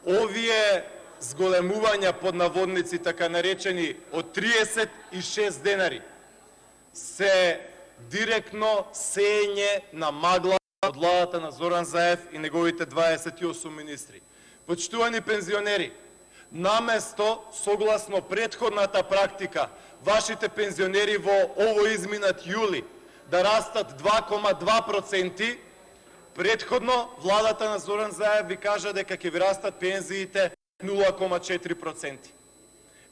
Овие зголемувања под наводници, така наречени, од 36 денари, се директно сеење на магла од владата на Зоран Заев и неговите 28 министри. Почитувани пензионери, наместо, согласно претходната практика, вашите пензионери во ово изминат јули да растат 2,2%, претходно владата на Зоран Заев ви кажа дека ќе ви растат пензиите 0,4%.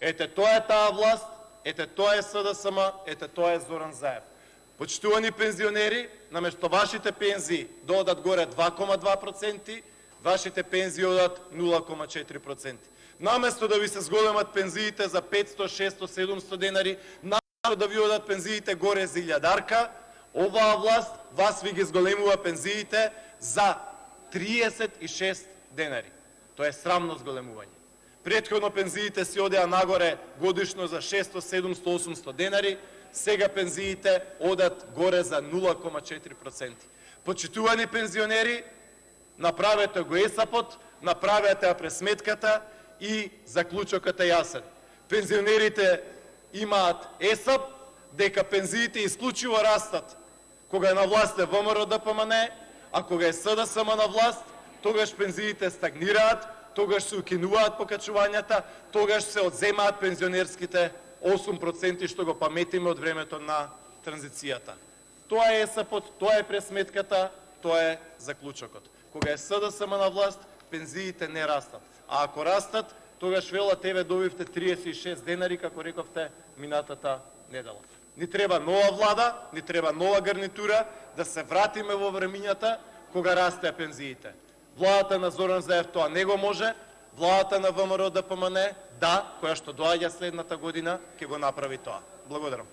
Ете, тоа е таа власт, ете, тоа е СДСМ, ете, тоа е Зоран Заев. Почитувани пензионери, наместо вашите пензии да одат горе 2,2%, вашите пензии одат 0,4%. Наместо да ви се зголемат пензиите за 500, 600, 700 денари, наместо да ви одат пензиите горе за 1000-дарка, оваа власт вас ви ги зголемува пензиите за 36 денари. Тоа е срамно зголемување. Претходно пензиите си одеа нагоре годишно за 600, 700, 800 денари, сега пензиите одат горе за 0,4%. Почитувани пензионери, направете го ЕСАПот, направете ја пресметката и заклучокот е јасен. Пензионерите имаат ЕСАП, дека пензиите исклучиво растат кога е на власт е ВМРО ДПМН, а кога е СДСМ на власт, тогаш пензиите стагнираат, тогаш се укинуваат покачувањата, тогаш се одземаат пензионерските 8% што го паметиме од времето на транзицијата. Тоа е ЕСАПот, тоа е пресметката, тоа е заклучокот. Кога е СДСМ на власт, пензиите не растат. А ако растат, тогаш велат еве добивте 36 денари, како рековте минатата недела. Ни треба нова влада, ни треба нова гарнитура, да се вратиме во времињата кога растеа пензиите. Владата на Зоран Заев тоа не го може, владата на ВМРО ДПМН, да, која што доаѓа следната година, ќе го направи тоа. Благодарам.